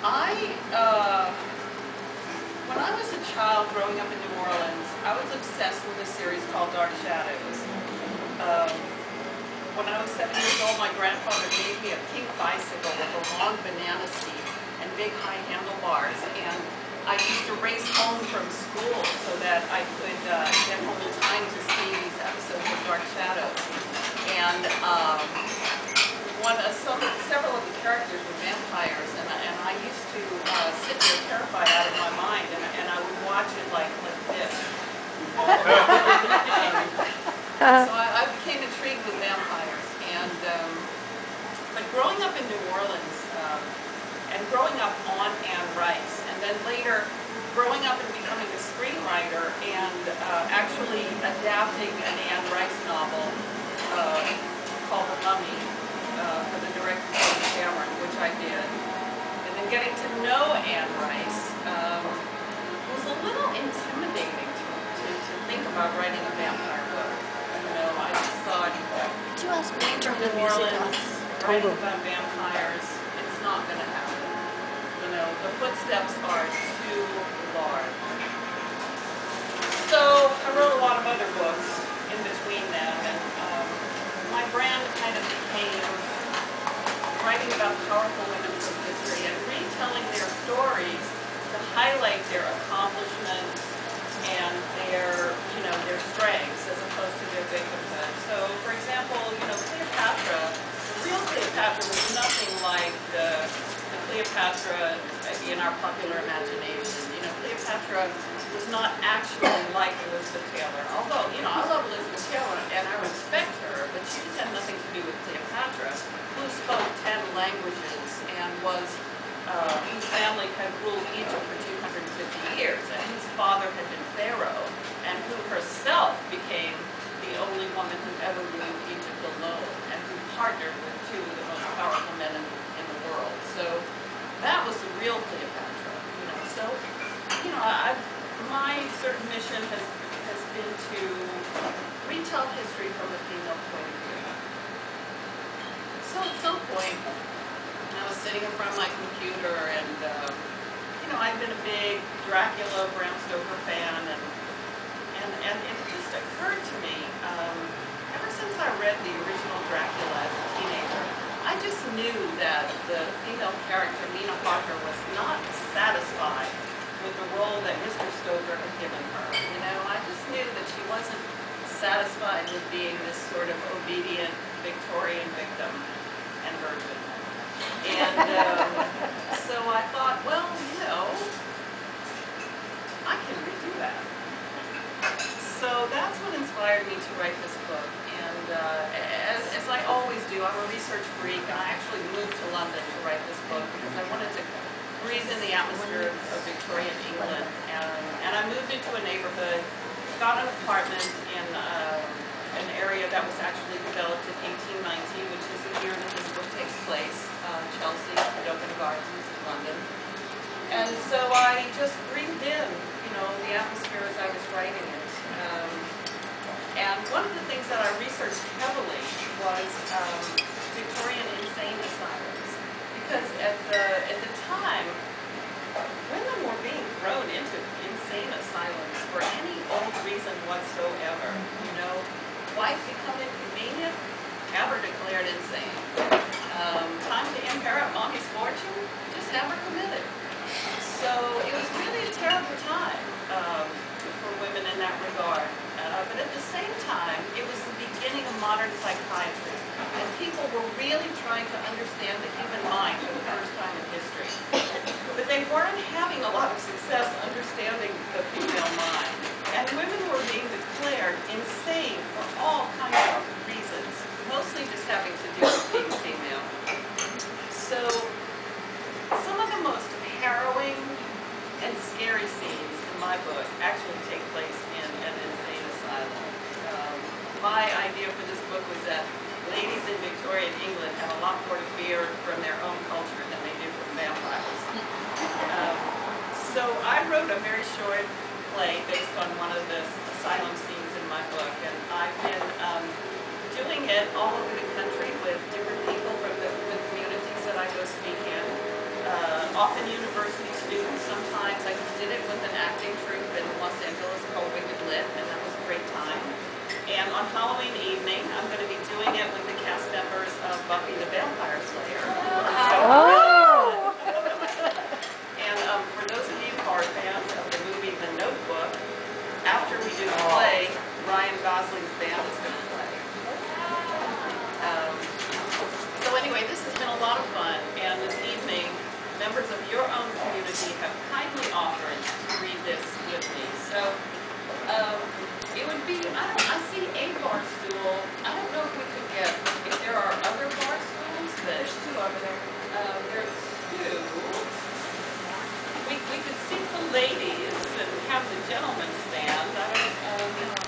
When I was a child growing up in New Orleans, I was obsessed with a series called Dark Shadows. When I was 7 years old, my grandfather gave me a pink bicycle with a long banana seat and big high handlebars, and I used to race home from school so that I could get home in time to see these episodes of Dark Shadows. And several of the characters were vampires, and I used to sit there terrified out of my mind, and I would watch it like this. So I became intrigued with vampires, and but growing up in New Orleans, and growing up on Anne Rice, and then later growing up and becoming a screenwriter and actually adapting an Anne Rice novel called The Mummy for the director James Cameron, which I did, and then getting to know Anne Rice was a little intimidating to think about writing a vampire book. You know, I just thought, New Orleans, writing about vampires, it's not going to happen. You know, the footsteps are too large. So I wrote a lot of other books in between them, and my brand kind of became writing about powerful women from history and retelling their stories to highlight their accomplishments and their, their strengths as opposed to their victimhood. So, for example, Cleopatra, the real Cleopatra was nothing like the Cleopatra in our popular imagination. Cleopatra was not actually like Elizabeth Taylor. Although, I love Elizabeth Taylor and I respect her, but she just had nothing to do with Cleopatra, who spoke 10 languages and whose family had ruled Egypt for 250 years, and whose father had been Pharaoh, and who herself became the only woman who ever ruled Egypt alone, and who partnered with two of the most powerful men in the world. So that was the real Cleopatra. My certain mission has been to retell history from a female point of view. So at some point, I was sitting in front of my computer, and I've been a big Dracula, Bram Stoker fan, and it just occurred to me, ever since I read the original Dracula as a teenager, I just knew that the female character, Mina Harker, was not satisfied with the role that Mr. Stoker had given her. I just knew that she wasn't satisfied with being this sort of obedient Victorian victim and virgin. And so I thought, well, I can redo that. So that's what inspired me to write this book. And as I always do, I'm a research freak. I actually moved to London to write this book because I wanted to breathe in the atmosphere of Victorian England. And I moved into a neighborhood, got an apartment in an area that was actually developed in 1819, which is the year that this book takes place, Chelsea, Open Gardens, London. And so I just breathed in, the atmosphere as I was writing it. And one of the things that I researched heavily was Victorian insane asylums, because at the time, women were being thrown into insane asylums for any old reason whatsoever. Wife become inconvenient, have her declared insane. Time to inherit mommy's fortune, just have her committed. So it was really a terrible time for women in that regard. But at the same time, it was the beginning of modern psychiatry, and people were really trying to understand the human mind for the first time in history. But they weren't having a lot of success understanding the female mind. And women were being declared insane for all kinds of reasons, mostly just having to do with being female. So some of the most harrowing and scary scenes in my book actually take place in an insane asylum. My idea for this book was that ladies in Victorian England have a lot more to fear from their own culture than they do from vampires. So I wrote a very short play based on one of the asylum scenes in my book, and I've been doing it all over the country with different people from the communities that I go speak in, often university students sometimes. I just did it with an acting troupe in Los Angeles called Wicked Lit, and that was a great time. And on Halloween evening, I'm going to be doing it with the cast members of Buffy the Vampire Slayer. Oh! And for those of you who are fans of the movie The Notebook, after we do the play, Ryan Gosling's band is going to play. So anyway, this has been a lot of fun, and this evening, members of your own community have kindly offered to read this with me. So it would be, I see 8 of our students